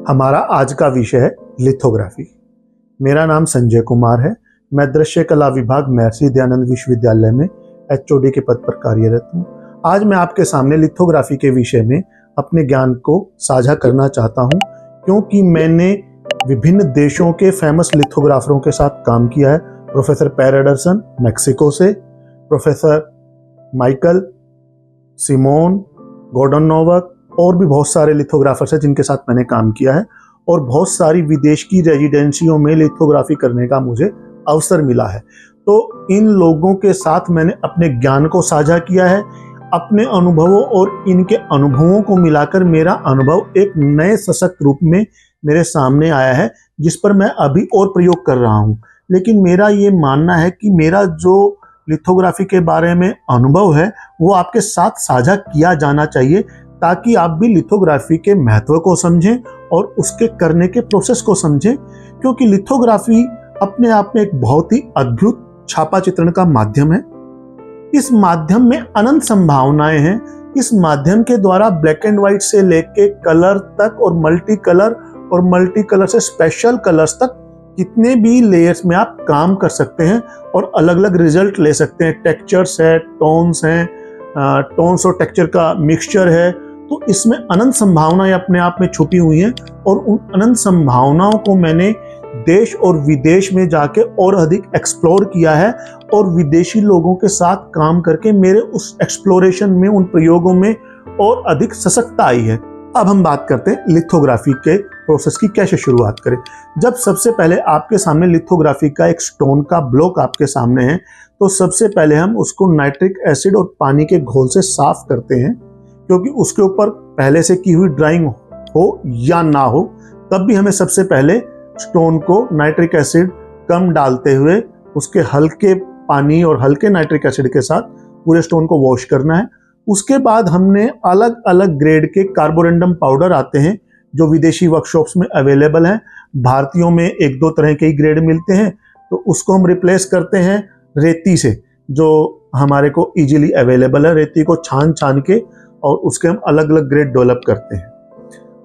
हमारा आज का विषय है लिथोग्राफी। मेरा नाम संजय कुमार है। मैं दृश्य कला विभाग महर्षि दयानंद विश्वविद्यालय में एचओडी के पद पर कार्यरत हूँ। आज मैं आपके सामने लिथोग्राफी के विषय में अपने ज्ञान को साझा करना चाहता हूँ, क्योंकि मैंने विभिन्न देशों के फेमस लिथोग्राफरों के साथ काम किया है। प्रोफेसर पैर एंडरसन मैक्सिको से, प्रोफेसर माइकल, सिमोन, गॉर्डन नोवक और भी बहुत सारे लिथोग्राफर्स हैं जिनके साथ मैंने काम किया है, और बहुत सारी विदेश की रेजिडेंसियों में लिथोग्राफी करने का मुझे अवसर मिला है। तो इन लोगों के साथ मैंने अपने ज्ञान को साझा किया है। अपने अनुभवों और इनके अनुभवों को मिलाकर मेरा अनुभव एक नए सशक्त रूप में मेरे सामने आया है, जिस पर मैं अभी और प्रयोग कर रहा हूँ। लेकिन मेरा ये मानना है कि मेरा जो लिथोग्राफी के बारे में अनुभव है वो आपके साथ साझा किया जाना चाहिए, ताकि आप भी लिथोग्राफी के महत्व को समझें और उसके करने के प्रोसेस को समझें। क्योंकि लिथोग्राफी अपने आप में एक बहुत ही अद्भुत छापा चित्रण का माध्यम है। इस माध्यम में अनंत संभावनाएं हैं। इस माध्यम के द्वारा ब्लैक एंड व्हाइट से लेके कलर तक और मल्टी कलर से स्पेशल कलर्स तक कितने भी लेयर्स में आप काम कर सकते हैं और अलग अलग रिजल्ट ले सकते हैं। टेक्सचर्स है, टोन्स हैं, टोन्स और टेक्सचर का मिक्सचर है। तो इसमें अनंत संभावनाएं अपने आप में छुपी हुई हैं, और उन अनंत संभावनाओं को मैंने देश और विदेश में जाके और अधिक एक्सप्लोर किया है, और विदेशी लोगों के साथ काम करके मेरे उस एक्सप्लोरेशन में, उन प्रयोगों में और अधिक सशक्ता आई है। अब हम बात करते हैं लिथोग्राफी के प्रोसेस की कैसे शुरुआत करें। जब सबसे पहले आपके सामने लिथोग्राफी का एक स्टोन का ब्लॉक आपके सामने है, तो सबसे पहले हम उसको नाइट्रिक एसिड और पानी के घोल से साफ करते हैं, क्योंकि उसके ऊपर पहले से की हुई ड्राइंग हो या ना हो, तब भी हमें सबसे पहले स्टोन को नाइट्रिक एसिड कम डालते हुए उसके हल्के पानी और हल्के नाइट्रिक एसिड के साथ पूरे स्टोन को वॉश करना है। उसके बाद हमने अलग अलग ग्रेड के कार्बोरेंडम पाउडर आते हैं जो विदेशी वर्कशॉप्स में अवेलेबल हैं। भारतीयों में एक दो तरह के ही ग्रेड मिलते हैं, तो उसको हम रिप्लेस करते हैं रेती से, जो हमारे को इजीली अवेलेबल है। रेती को छान के और उसके हम अलग अलग ग्रेड डेवलप करते हैं।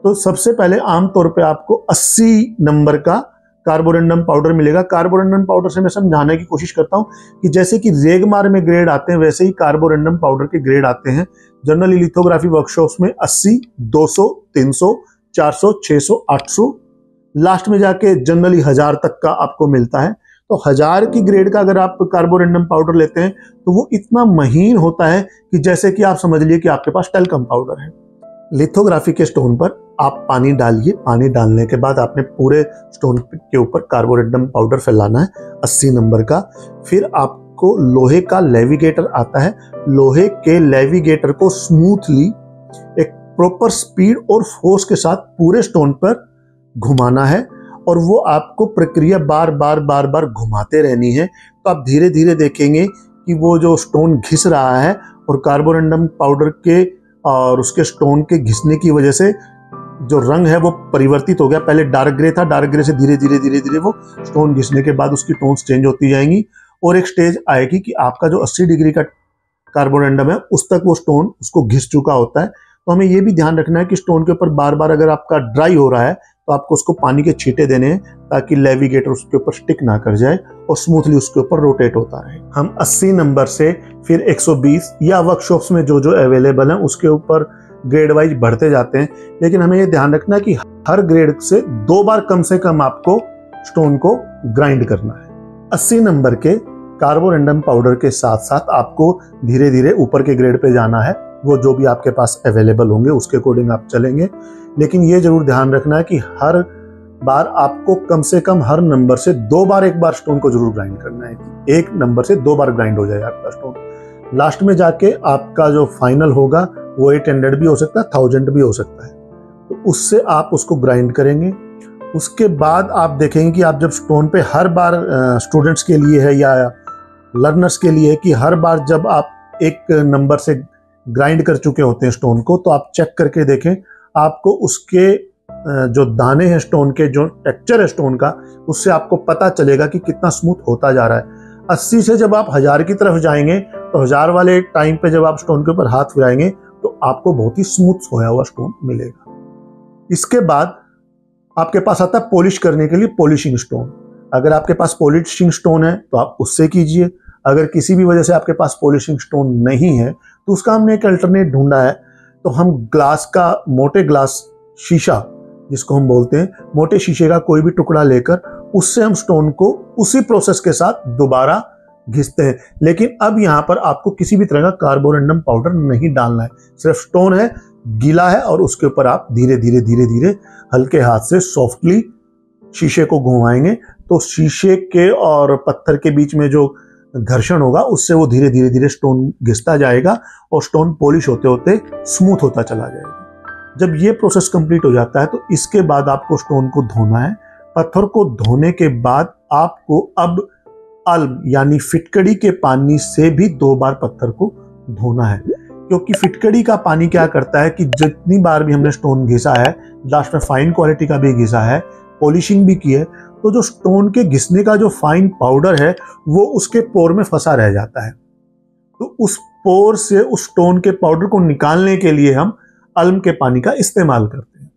तो सबसे पहले आमतौर पे आपको 80 नंबर का कार्बोरेंडम पाउडर मिलेगा। कार्बोरेंडम पाउडर से मैं समझाने की कोशिश करता हूं कि जैसे कि रेगमार में ग्रेड आते हैं, वैसे ही कार्बोरेंडम पाउडर के ग्रेड आते हैं। जनरली लिथोग्राफी वर्कशॉप्स में 80, 200, 300, 400, 600, 800, लास्ट में जाके जनरली 1000 तक का आपको मिलता है। तो 1000 की ग्रेड का अगर आप कार्बोरेंडम पाउडर लेते हैं तो वो इतना महीन होता है कि जैसे कि आप समझ लिए कि आपके पास टेल्कम पाउडर है। लिथोग्राफी के स्टोन पर आप पानी डालिए। पानी डालने के बाद आपने पूरे स्टोन के ऊपर कार्बोरेंडम पाउडर फैलाना है 80 नंबर का। फिर आपको लोहे का लेविगेटर आता है। लोहे के लेविगेटर को स्मूथली एक प्रॉपर स्पीड और फोर्स के साथ पूरे स्टोन पर घुमाना है, और वो आपको प्रक्रिया बार बार घुमाते रहनी है। तो आप धीरे धीरे देखेंगे कि वो जो स्टोन घिस रहा है, और कार्बोरेंडम पाउडर के और उसके स्टोन के घिसने की वजह से जो रंग है वो परिवर्तित हो गया। पहले डार्क ग्रे था, डार्क ग्रे से धीरे धीरे वो स्टोन घिसने के बाद उसकी टोन्स चेंज होती जाएंगी, और एक स्टेज आएगी कि आपका जो 80 डिग्री का कार्बोरेंडम है उस तक वो स्टोन उसको घिस चुका होता है। तो हमें ये भी ध्यान रखना है कि स्टोन के ऊपर बार बार अगर आपका ड्राई हो रहा है तो आपको उसको पानी के छींटे देने हैं, ताकि लेविगेटर उसके ऊपर स्टिक ना कर जाए और स्मूथली उसके ऊपर रोटेट होता रहे। हम 80 नंबर से फिर 120 या वर्कशॉप्स में जो अवेलेबल है उसके ऊपर ग्रेड वाइज बढ़ते जाते हैं। लेकिन हमें ये ध्यान रखना है कि हर ग्रेड से 2 बार कम से कम आपको स्टोन को ग्राइंड करना है। 80 नंबर के कार्बोरेंडम पाउडर के साथ साथ आपको धीरे धीरे ऊपर के ग्रेड पे जाना है। वो जो भी आपके पास अवेलेबल होंगे उसके अकॉर्डिंग आप चलेंगे। लेकिन ये जरूर ध्यान रखना है कि हर बार आपको कम से कम हर नंबर से 2 बार एक बार स्टोन को जरूर ग्राइंड करना है। एक नंबर से 2 बार ग्राइंड हो जाए आपका स्टोन। लास्ट में जाके आपका जो फाइनल होगा वो 800 भी हो सकता है, 1000 भी हो सकता है। तो उससे आप उसको ग्राइंड करेंगे। उसके बाद आप देखेंगे कि आप जब स्टोन पे हर बार स्टूडेंट्स के लिए है या लर्नर्स के लिए, कि हर बार जब आप एक नंबर से ग्राइंड कर चुके होते हैं स्टोन को, तो आप चेक करके देखें, आपको उसके जो दाने हैं स्टोन के, जो टेक्सचर है स्टोन का, उससे आपको पता चलेगा कि कितना स्मूथ होता जा रहा है। 80 से जब आप 1000 की तरफ जाएंगे तो 1000 वाले टाइम पे जब आप स्टोन के ऊपर हाथ फिराएंगे तो आपको बहुत ही स्मूथ सोया हुआ स्टोन मिलेगा। इसके बाद आपके पास आता है पॉलिश करने के लिए पॉलिशिंग स्टोन। अगर आपके पास पॉलिशिंग स्टोन है तो आप उससे कीजिए। अगर किसी भी वजह से आपके पास पॉलिशिंग स्टोन नहीं है तो उसका हमने एक अल्टरनेट ढूंढा है। तो हम ग्लास का, मोटे ग्लास शीशा जिसको हम बोलते हैं, मोटे शीशे का कोई भी टुकड़ा लेकर उससे हम स्टोन को उसी प्रोसेस के साथ दोबारा घिसते हैं। लेकिन अब यहाँ पर आपको किसी भी तरह का कार्बोरंडम पाउडर नहीं डालना है, सिर्फ स्टोन है, गीला है, और उसके ऊपर आप धीरे धीरे धीरे धीरे हल्के हाथ से सॉफ्टली शीशे को घुमाएंगे तो शीशे के और पत्थर के बीच में जो घर्षण होगा उससे वो धीरे धीरे धीरे स्टोन घिसता जाएगा और स्टोन पॉलिश होते होते स्मूथ होता चला जाएगा। जब ये प्रोसेस कंप्लीट हो जाता है तो इसके बाद आपको स्टोन को धोना है। पत्थर को धोने के बाद आपको अब अल्म यानी फिटकड़ी के पानी से भी 2 बार पत्थर को धोना है, क्योंकि फिटकड़ी का पानी क्या करता है कि जितनी बार भी हमने स्टोन घिसा है, लास्ट में फाइन क्वालिटी का भी घिसा है, पॉलिशिंग भी की है, तो जो स्टोन के घिसने का जो फाइन पाउडर है वो उसके पोर में फंसा रह जाता है। तो उस पोर से उस स्टोन के पाउडर को निकालने के लिए हम अल्म के पानी का इस्तेमाल करते हैं।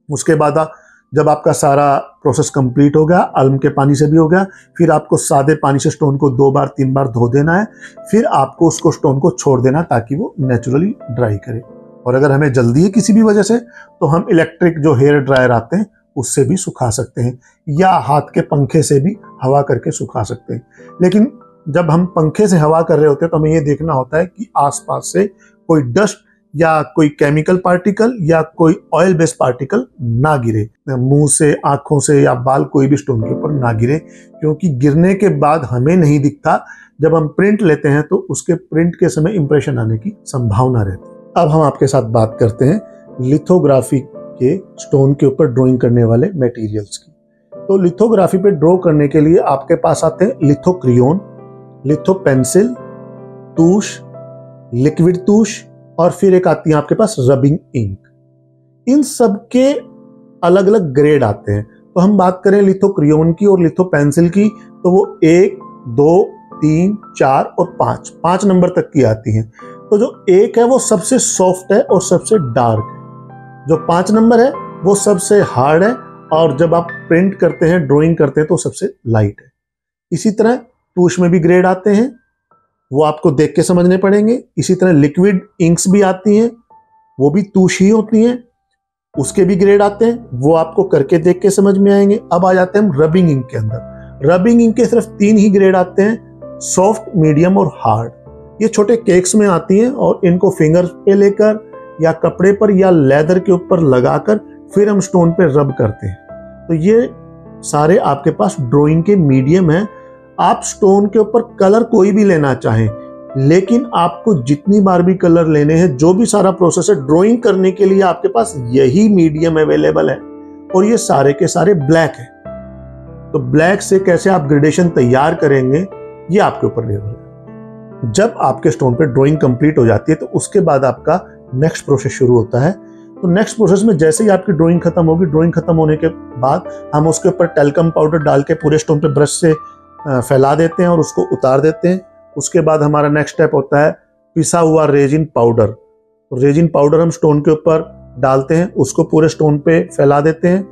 उसके बाद जब आपका सारा प्रोसेस कंप्लीट हो गया, अल्म के पानी से भी हो गया, फिर आपको सादे पानी से स्टोन को 2 बार 3 बार धो देना है। फिर आपको उसको स्टोन को छोड़ देना ताकि वो नेचुरली ड्राई करे। और अगर हमें जल्दी है किसी भी वजह से तो हम इलेक्ट्रिक जो हेयर ड्रायर आते हैं उससे भी सुखा सकते हैं, या हाथ के पंखे से भी हवा करके सुखा सकते हैं। लेकिन जब हम पंखे से हवा कर रहे होते हैं तो हमें ये देखना होता है कि आसपास से कोई डस्ट या कोई केमिकल पार्टिकल या कोई ऑयल बेस्ड पार्टिकल ना गिरे, मुंह से, आंखों से या बाल कोई भी स्टोन के ऊपर ना गिरे, क्योंकि गिरने के बाद हमें नहीं दिखता। जब हम प्रिंट लेते हैं तो उसके प्रिंट के समय इंप्रेशन आने की संभावना रहती है। अब हम आपके साथ बात करते हैं लिथोग्राफी के स्टोन के ऊपर ड्राइंग करने वाले मटेरियल्स की। तो लिथोग्राफी पे ड्रॉ करने के लिए आपके पास आते हैं लिथो क्रियोन, लिथो पेंसिल, तूश, लिक्विड तूश, और फिर एक आती है आपके पास रबिंग इंक। इन सब के अलग अलग ग्रेड आते हैं। तो हम बात करें लिथो क्रियोन की और लिथो पेंसिल की तो वो 1, 2, 3, 4 और 5 नंबर तक की आती हैं। तो जो 1 है वो सबसे सॉफ्ट है और सबसे डार्क है। जो 5 नंबर है वो सबसे हार्ड है, और जब आप प्रिंट करते हैं, ड्राइंग करते हैं तो सबसे लाइट है। इसी तरह तूश में भी ग्रेड आते हैं, वो आपको देख के समझने पड़ेंगे। इसी तरह लिक्विड इंक्स भी आती हैं, वो भी तूश ही होती हैं, उसके भी ग्रेड आते हैं, वो आपको करके देख के समझ में आएंगे। अब आ जाते हैं हम रबिंग इंक के अंदर। रबिंग इंक के सिर्फ 3 ही ग्रेड आते हैं, सॉफ्ट, मीडियम और हार्ड। ये छोटे केक्स में आती हैं और इनको फिंगर पे लेकर या कपड़े पर या लेदर के ऊपर लगाकर फिर हम स्टोन पे रब करते हैं। तो ये सारे आपके पास ड्राइंग के मीडियम हैं। आप स्टोन के ऊपर कलर कोई भी लेना चाहें, लेकिन आपको जितनी बार भी कलर लेने हैं, जो भी सारा प्रोसेस है ड्राइंग करने के लिए आपके पास यही मीडियम अवेलेबल है, और ये सारे के सारे ब्लैक है। तो ब्लैक से कैसे आप ग्रेडेशन तैयार करेंगे ये आपके ऊपर निर्भर है। जब आपके स्टोन पे ड्राइंग कंप्लीट हो जाती है तो उसके बाद आपका नेक्स्ट प्रोसेस शुरू होता है। तो नेक्स्ट प्रोसेस में जैसे ही आपकी ड्राइंग खत्म होगी, ड्राइंग खत्म होने के बाद हम उसके ऊपर टेल्कम पाउडर डाल के पूरे स्टोन पे ब्रश से फैला देते हैं और उसको उतार देते हैं। उसके बाद हमारा नेक्स्ट स्टेप होता है पिसा हुआ रेजिन पाउडर। रेजिन पाउडर हम स्टोन के ऊपर डालते हैं, उसको पूरे स्टोन पे फैला देते हैं।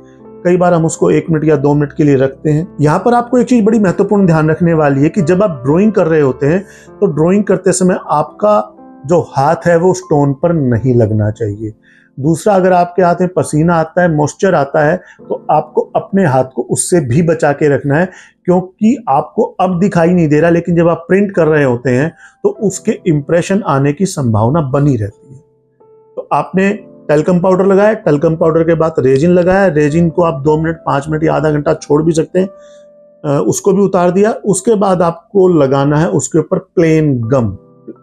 कई बार हम उसको 1 मिनट या 2 मिनट के लिए रखते हैं। यहाँ पर आपको एक चीज बड़ी महत्वपूर्ण ध्यान रखने वाली है कि जब आप ड्राइंग कर रहे होते हैं तो ड्राइंग करते समय आपका जो हाथ है वो स्टोन पर नहीं लगना चाहिए। दूसरा, अगर आपके हाथ में पसीना आता है, मॉइस्चर आता है, तो आपको अपने हाथ को उससे भी बचा के रखना है, क्योंकि आपको अब दिखाई नहीं दे रहा, लेकिन जब आप प्रिंट कर रहे होते हैं तो उसके इंप्रेशन आने की संभावना बनी रहती है। तो आपने टेल्कम पाउडर लगाया, टेल्कम पाउडर के बाद रेजिन लगाया, रेजिन को आप 2 मिनट, 5 मिनट या आधा घंटा छोड़ भी सकते हैं, उसको भी उतार दिया। उसके बाद आपको लगाना है उसके ऊपर प्लेन गम।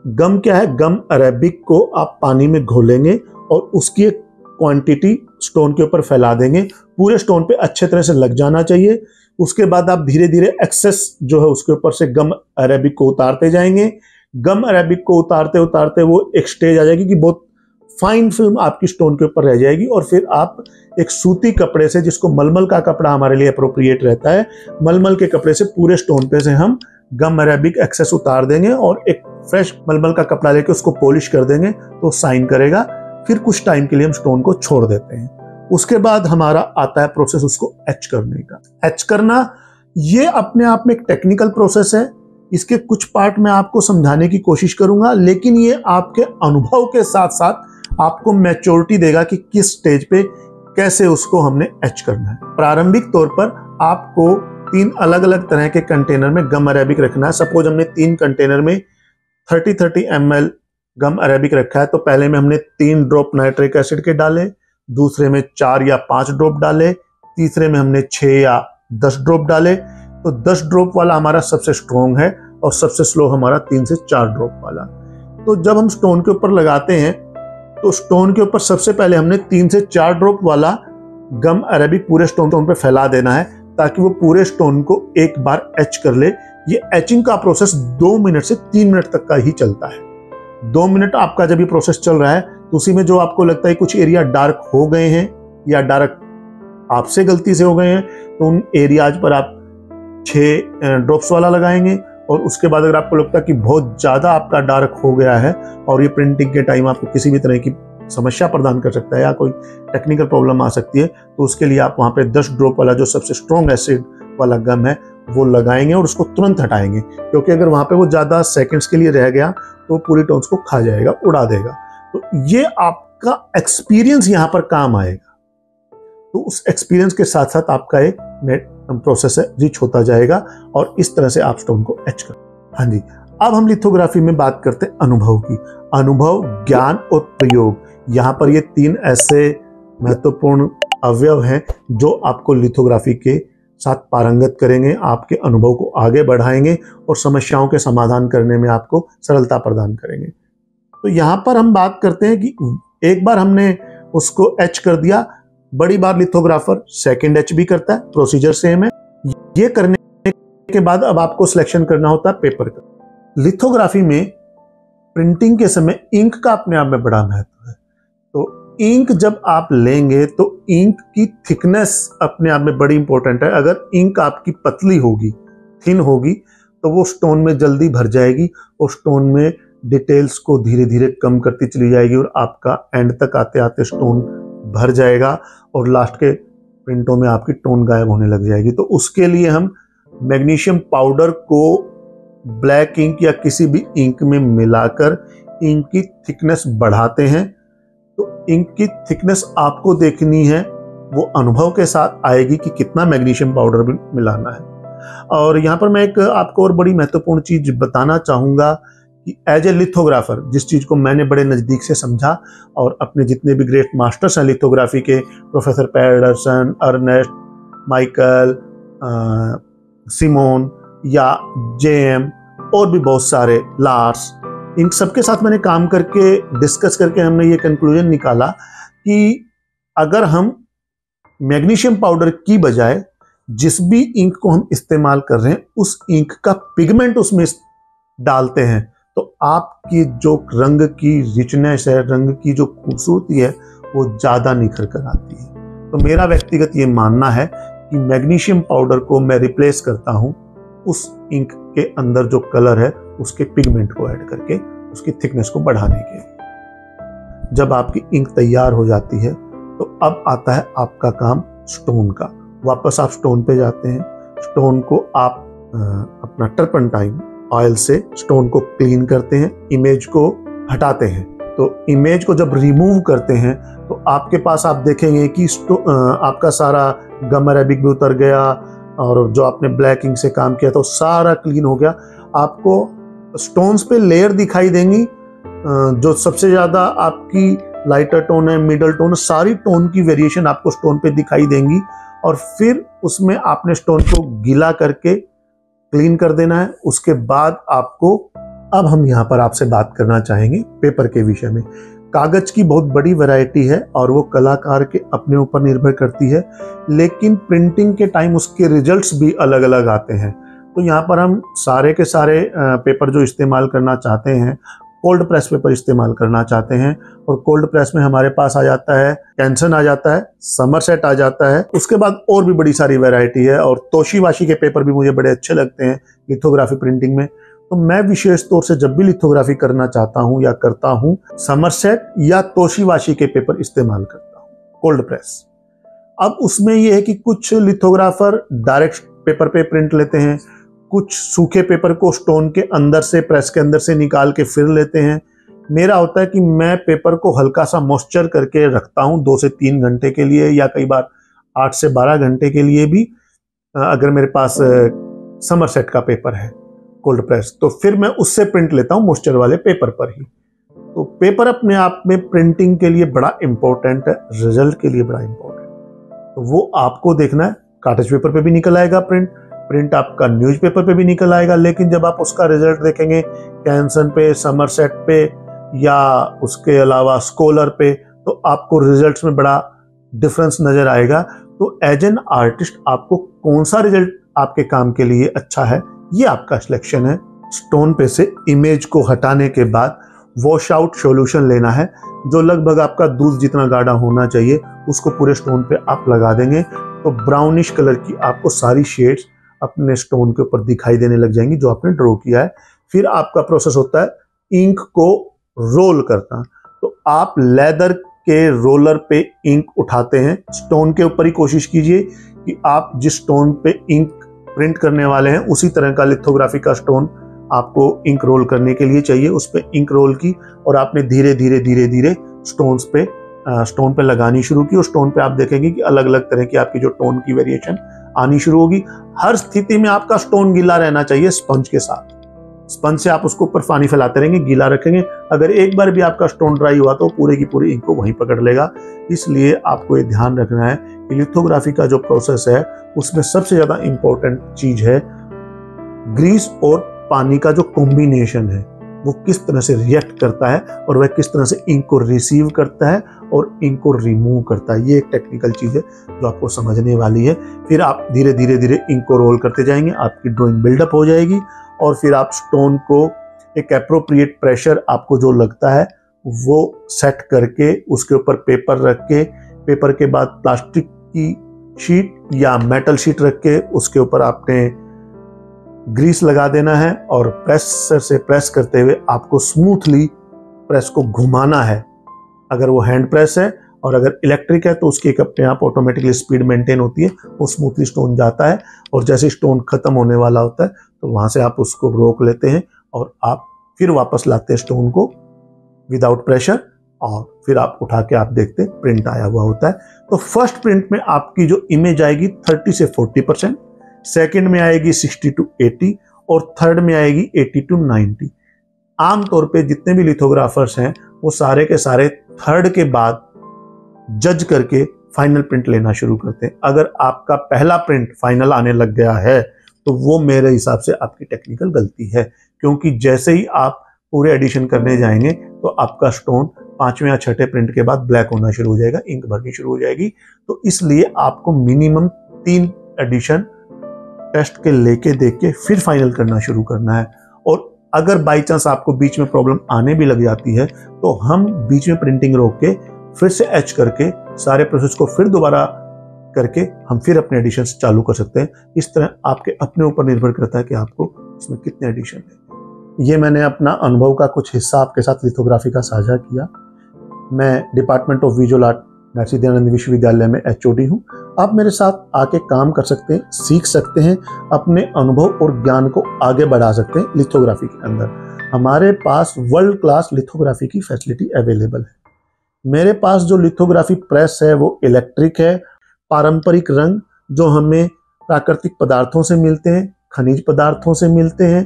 गम क्या है? गम अरेबिक को आप पानी में घोलेंगे और उसकी एक क्वांटिटी स्टोन के ऊपर फैला देंगे। पूरे स्टोन पे अच्छे तरह से लग जाना चाहिए। उसके बाद आप धीरे धीरे एक्सेस जो है उसके ऊपर से गम अरेबिक को उतारते जाएंगे। गम अरेबिक को उतारते उतारते वो एक स्टेज आ जाएगी कि बहुत फाइन फिल्म आपकी स्टोन के ऊपर रह जाएगी, और फिर आप एक सूती कपड़े से, जिसको मलमल का कपड़ा हमारे लिए अप्रोप्रिएट रहता है, मलमल के कपड़े से पूरे स्टोन पे से हम गम अरेबिक एक्सेस उतार देंगे और एक फ्रेश मलमल का कपड़ा लेके उसको पॉलिश कर देंगे तो साइन करेगा। फिर कुछ टाइम के लिए हम स्टोन को छोड़ देते हैं। उसके बाद हमारा आता है प्रोसेस उसको एच करने का। एच करना ये अपने आप में एक टेक्निकल प्रोसेस है। इसके कुछ पार्ट मैं आपको समझाने की कोशिश करूंगा, लेकिन ये आपके अनुभव के साथ साथ आपको मैच्योरिटी देगा कि किस स्टेज पे कैसे उसको हमने एच करना है। प्रारंभिक तौर पर आपको 3 अलग अलग तरह के कंटेनर में गम अरेबिक रखना है। सपोज हमने 3 कंटेनर में 30 ml गम अरेबिक रखा है, तो पहले में हमने 3 ड्रॉप नाइट्रिक एसिड के डाले, दूसरे में 4 या 5 ड्रॉप डाले, तीसरे में हमने 6 या 10 ड्रॉप डाले। तो 10 ड्रॉप वाला हमारा सबसे स्ट्रॉन्ग है और सबसे स्लो हमारा 3 से 4 ड्रॉप वाला। तो जब हम स्टोन के ऊपर लगाते हैं तो स्टोन के ऊपर सबसे पहले हमने 3 से 4 ड्रॉप वाला गम अरेबिक पूरे स्टोन पे फैला देना है, ताकि वो पूरे स्टोन को एक बार एच कर ले। ये एचिंग का प्रोसेस 2 मिनट से 3 मिनट तक का ही चलता है। 2 मिनट आपका जब ये प्रोसेस चल रहा है तो उसी में जो आपको लगता है कुछ एरिया डार्क हो गए हैं या डार्क आपसे गलती से हो गए हैं, तो उन एरियाज पर आप 6 ड्रॉप्स वाला लगाएंगे। और उसके बाद अगर आपको लगता है कि बहुत ज़्यादा आपका डार्क हो गया है और ये प्रिंटिंग के टाइम आपको किसी भी तरह की समस्या प्रदान कर सकता है या कोई टेक्निकल प्रॉब्लम आ सकती है, तो उसके लिए आप वहाँ पे 10 ड्रॉप वाला जो सबसे स्ट्रॉन्ग एसिड वाला गम है वो लगाएंगे और उसको तुरंत हटाएंगे, क्योंकि अगर वहाँ पे वो ज़्यादा सेकंड्स के लिए रह गया तो पूरी टोन्स को खा जाएगा, उड़ा देगा। तो ये आपका एक्सपीरियंस यहाँ पर काम आएगा। तो उस एक्सपीरियंस के साथ साथ आपका एक प्रोसेस है रिच होता जाएगा और इस तरह से आप स्टोन को एच कर। हाँ जी, अब हम लिथोग्राफी में बात करते हैं अनुभव की। अनुभव, ज्ञान और प्रयोग, यहाँ पर ये 3 ऐसे महत्वपूर्ण अवयव हैं जो आपको लिथोग्राफी के साथ पारंगत करेंगे, आपके अनुभव को आगे बढ़ाएंगे और समस्याओं के समाधान करने में आपको सरलता प्रदान करेंगे। तो यहाँ पर हम बात करते हैं कि एक बार हमने उसको एच कर दिया, बड़ी बार लिथोग्राफर सेकंड एच भी करता है, प्रोसीजर सेम है। ये करने के बाद अब आपको सिलेक्शन करना होता है पेपर का। लिथोग्राफी में प्रिंटिंग के समय इंक का अपने आप में बड़ा महत्व है। तो इंक जब आप लेंगे तो इंक की थिकनेस अपने आप में बड़ी इंपॉर्टेंट है। अगर इंक आपकी पतली होगी, थिन होगी, तो वो स्टोन में जल्दी भर जाएगी और स्टोन में डिटेल्स को धीरे धीरे कम करती चली जाएगी और आपका एंड तक आते आते स्टोन भर जाएगा और लास्ट के प्रिंटों में आपकी टोन गायब होने लग जाएगी। तो उसके लिए हम मैग्नीशियम पाउडर को ब्लैक इंक या किसी भी इंक में मिलाकर इंक की थिकनेस बढ़ाते हैं। तो इंक की थिकनेस आपको देखनी है, वो अनुभव के साथ आएगी कि कितना मैग्नीशियम पाउडर भी मिलाना है। और यहाँ पर मैं एक आपको और बड़ी महत्वपूर्ण चीज बताना चाहूँगा कि एज ए लिथोग्राफर, जिस चीज़ को मैंने बड़े नज़दीक से समझा और अपने जितने भी ग्रेट मास्टर्स हैं लिथोग्राफी के, प्रोफेसर पैडरसन, अर्नेस्ट, माइकल, सिमोन या जेएम और भी बहुत सारे, लार्स, इन सबके साथ मैंने काम करके डिस्कस करके हमने ये कंक्लूजन निकाला कि अगर हम मैग्नीशियम पाउडर की बजाय जिस भी इंक को हम इस्तेमाल कर रहे हैं उस इंक का पिगमेंट उसमें डालते हैं, तो आपकी जो रंग की रिचनेस है, रंग की जो खूबसूरती है, वो ज़्यादा निखर कर आती है। तो मेरा व्यक्तिगत ये मानना है कि मैग्नीशियम पाउडर को मैं रिप्लेस करता हूँ उस इंक के अंदर जो कलर है उसके पिगमेंट को ऐड करके उसकी थिकनेस को बढ़ाने के लिए। जब आपकी इंक तैयार हो जाती है तो अब आता है आपका काम स्टोन का। वापस आप स्टोन पे जाते हैं, स्टोन को आप अपना टर्पंटाइन ऑयल से स्टोन को क्लीन करते हैं, इमेज को हटाते हैं। तो इमेज को जब रिमूव करते हैं तो आपके पास आप देखेंगे कि आपका सारा गम अरेबिक भी उतर गया और जो आपने ब्लैक इंक से काम किया तो सारा क्लीन हो गया। आपको स्टोन्स पे लेयर दिखाई देंगी, जो सबसे ज़्यादा आपकी लाइटर टोन है, मिडल टोन, सारी टोन की वेरिएशन आपको स्टोन पे दिखाई देंगी। और फिर उसमें आपने स्टोन को गीला करके क्लीन कर देना है। उसके बाद आपको, अब हम यहाँ पर आपसे बात करना चाहेंगे पेपर के विषय में। कागज की बहुत बड़ी वैरायटी है और वो कलाकार के अपने ऊपर निर्भर करती है, लेकिन प्रिंटिंग के टाइम उसके रिजल्ट्स भी अलग अलग आते हैं। तो यहाँ पर हम सारे के सारे पेपर जो इस्तेमाल करना चाहते हैं, कोल्ड प्रेस पेपर इस्तेमाल करना चाहते हैं, और कोल्ड प्रेस में हमारे पास आ जाता है कैंसन, आ जाता है समरसेट, आ जाता है। उसके बाद और भी बड़ी सारी वैरायटी है और तोशिबाशी के पेपर भी मुझे बड़े अच्छे लगते हैं लिथोग्राफी प्रिंटिंग में। तो मैं विशेष तौर से जब भी लिथोग्राफी करना चाहता हूं या करता हूं, समरसेट या तोशिबाशी के पेपर इस्तेमाल करता हूं, कोल्ड प्रेस। अब उसमें ये है कि कुछ लिथोग्राफर डायरेक्ट पेपर पे प्रिंट लेते हैं, कुछ सूखे पेपर को स्टोन के अंदर से, प्रेस के अंदर से निकाल के फिर लेते हैं। मेरा होता है कि मैं पेपर को हल्का सा मॉइस्चर करके रखता हूँ 2 से 3 घंटे के लिए, या कई बार 8 से 12 घंटे के लिए भी। अगर मेरे पास समरसेट का पेपर है कोल्ड प्रेस, तो फिर मैं उससे प्रिंट लेता हूँ मॉइस्चर वाले पेपर पर ही। तो पेपर अपने आप में प्रिंटिंग के लिए बड़ा इंपॉर्टेंट है, रिजल्ट के लिए बड़ा इंपॉर्टेंट है। तो वो आपको देखना है। कागज पेपर पे भी निकल आएगा प्रिंट आपका न्यूज़पेपर पे भी निकल आएगा, लेकिन जब आप उसका रिजल्ट देखेंगे कैंसन पे, समरसेट पे या उसके अलावा स्कॉलर पे, तो आपको रिजल्ट्स में बड़ा डिफरेंस नजर आएगा। तो एज एन आर्टिस्ट आपको कौन सा रिजल्ट आपके काम के लिए अच्छा है, ये आपका सिलेक्शन है। स्टोन पे से इमेज को हटाने के बाद वॉश आउट सॉल्यूशन लेना है, जो लगभग आपका दूध जितना गाढ़ा होना चाहिए, उसको पूरे स्टोन पे आप लगा देंगे तो ब्राउनिश कलर की आपको सारी शेड्स अपने स्टोन के ऊपर दिखाई देने लग जाएंगी जो आपने ड्रॉ किया है। फिर आपका प्रोसेस होता है इंक को रोल करना। तो आप लेदर के रोलर पे इंक उठाते हैं, स्टोन के ऊपर ही कोशिश कीजिए कि आप जिस स्टोन पे इंक प्रिंट करने वाले हैं उसी तरह का लिथोग्राफी का स्टोन आपको इंक रोल करने के लिए चाहिए। उस पे इंक रोल की और आपने धीरे धीरे धीरे धीरे स्टोन पे लगानी शुरू की, और स्टोन पे आप देखेंगे कि अलग अलग तरह की आपकी जो टोन की वेरिएशन आनी शुरू होगी। हर स्थिति में आपका स्टोन गीला रहना चाहिए स्पंज के साथ। स्पंज से आप उसको ऊपर पानी फैलाते रहेंगे, गीला रखेंगे। अगर एक बार भी आपका स्टोन ड्राई हुआ तो पूरे की पूरी इंक को वहीं पकड़ लेगा। इसलिए आपको ये ध्यान रखना है कि लिथोग्राफी का जो प्रोसेस है उसमें सबसे ज्यादा इंपॉर्टेंट चीज है ग्रीस और पानी का जो कॉम्बिनेशन है, वो किस तरह से रिएक्ट करता है और वह किस तरह से इंक को रिसीव करता है और इंक को रिमूव करता है। ये एक टेक्निकल चीज है जो आपको समझने वाली है। फिर आप धीरे धीरे धीरे इंक को रोल करते जाएंगे, आपकी ड्राइंग बिल्डअप हो जाएगी, और फिर आप स्टोन को एक एप्रोप्रिएट प्रेशर आपको जो लगता है वो सेट करके उसके ऊपर पेपर रख के, पेपर के बाद प्लास्टिक की शीट या मेटल शीट रख के उसके ऊपर आपने ग्रीस लगा देना है, और प्रेसर से प्रेस करते हुए आपको स्मूथली प्रेस को घुमाना है। अगर वो हैंड प्रेस है और अगर इलेक्ट्रिक है तो उसकी एक अपने आप ऑटोमेटिकली स्पीड मेंटेन होती है, वो स्मूथली स्टोन जाता है, और जैसे स्टोन खत्म होने वाला होता है तो वहां से आप उसको रोक लेते हैं और आप फिर वापस लाते हैं स्टोन को विदाउट प्रेशर, और फिर आप उठा के आप देखते हैं प्रिंट आया हुआ होता है। तो फर्स्ट प्रिंट में आपकी जो इमेज आएगी 30 से 40%, सेकंड में आएगी 60 to 80, और थर्ड में आएगी 80 to 90। आमतौर पे जितने भी लिथोग्राफर्स हैं वो सारे के सारे थर्ड के बाद जज करके फाइनल प्रिंट लेना शुरू करते हैं। अगर आपका पहला प्रिंट फाइनल आने लग गया है तो वो मेरे हिसाब से आपकी टेक्निकल गलती है, क्योंकि जैसे ही आप पूरे एडिशन करने जाएंगे तो आपका स्टोन 5वें या 6ठे प्रिंट के बाद ब्लैक होना शुरू हो जाएगा, इंक भरनी शुरू हो जाएगी। तो इसलिए आपको मिनिमम 3 एडिशन टेस्ट के लेके देख के फिर फाइनल करना शुरू करना है। और अगर बाई चांस आपको बीच में प्रॉब्लम आने भी लग जाती है तो हम बीच में प्रिंटिंग रोक के फिर से एच करके सारे प्रोसेस को फिर दोबारा करके हम फिर अपने एडिशंस चालू कर सकते हैं। इस तरह आपके अपने ऊपर निर्भर करता है कि आपको इसमें कितने एडिशन है। ये मैंने अपना अनुभव का कुछ हिस्सा आपके साथ लिथोग्राफी का साझा किया। मैं department of visual art Maharshi Dayanand विश्वविद्यालय में HOD हूँ। आप मेरे साथ आके काम कर सकते हैं, सीख सकते हैं, अपने अनुभव और ज्ञान को आगे बढ़ा सकते हैं लिथोग्राफी के अंदर। हमारे पास वर्ल्ड क्लास लिथोग्राफी की फैसिलिटी अवेलेबल है। मेरे पास जो लिथोग्राफी प्रेस है वो इलेक्ट्रिक है। पारंपरिक रंग जो हमें प्राकृतिक पदार्थों से मिलते हैं, खनिज पदार्थों से मिलते हैं,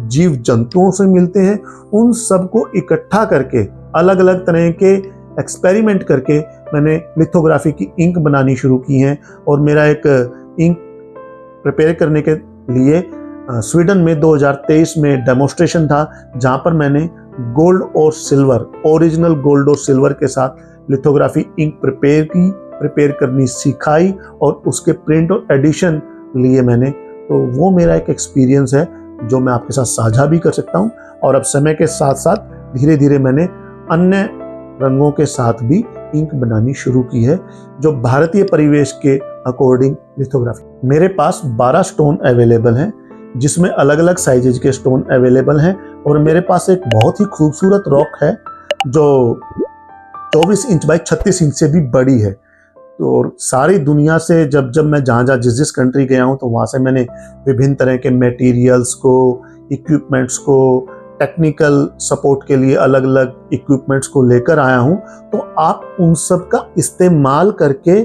जीव जंतुओं से मिलते हैं, उन सबको इकट्ठा करके अलग अलग तरह के एक्सपेरिमेंट करके मैंने लिथोग्राफी की इंक बनानी शुरू की है। और मेरा एक इंक प्रिपेयर करने के लिए स्वीडन में 2023 में डेमोन्स्ट्रेशन था, जहां पर मैंने गोल्ड और सिल्वर, ओरिजिनल गोल्ड और सिल्वर के साथ लिथोग्राफी इंक प्रिपेयर करनी सिखाई, और उसके प्रिंट और एडिशन लिए मैंने। तो वो मेरा एक एक्सपीरियंस है जो मैं आपके साथ साझा भी कर सकता हूँ। और अब समय के साथ साथ धीरे धीरे मैंने अन्य रंगों के साथ भी इंक बनानी शुरू की है, जो भारतीय परिवेश के अकॉर्डिंग लिथोग्राफी। मेरे पास 12 स्टोन अवेलेबल हैं, जिसमें अलग अलग साइजेज के स्टोन अवेलेबल हैं। और मेरे पास एक बहुत ही खूबसूरत रॉक है जो 24 इंच बाई 36 इंच से भी बड़ी है। तो और सारी दुनिया से जब जब मैं जहाँ जहाँ जिस कंट्री गया हूँ तो वहाँ से मैंने विभिन्न तरह के मटेरियल्स को, इक्विपमेंट्स को, टेक्निकल सपोर्ट के लिए अलग अलग इक्विपमेंट्स को लेकर आया हूँ। तो आप उन सब का इस्तेमाल करके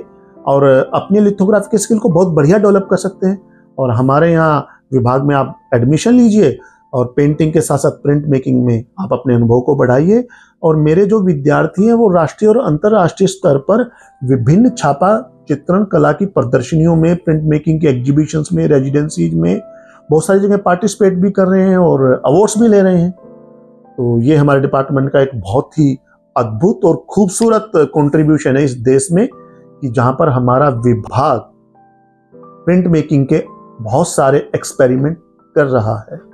और अपनी लिथोग्राफी के स्किल को बहुत बढ़िया डेवलप कर सकते हैं। और हमारे यहाँ विभाग में आप एडमिशन लीजिए और पेंटिंग के साथ साथ प्रिंट मेकिंग में आप अपने अनुभव को बढ़ाइए। और मेरे जो विद्यार्थी हैं वो राष्ट्रीय और अंतर्राष्ट्रीय स्तर पर विभिन्न छापा चित्रण कला की प्रदर्शनियों में, प्रिंट मेकिंग के एग्जीबिशंस में, रेजिडेंसीज में बहुत सारी जगह पार्टिसिपेट भी कर रहे हैं और अवार्ड्स भी ले रहे हैं। तो ये हमारे डिपार्टमेंट का एक बहुत ही अद्भुत और खूबसूरत कंट्रीब्यूशन है इस देश में कि जहां पर हमारा विभाग प्रिंट मेकिंग के बहुत सारे एक्सपेरिमेंट कर रहा है।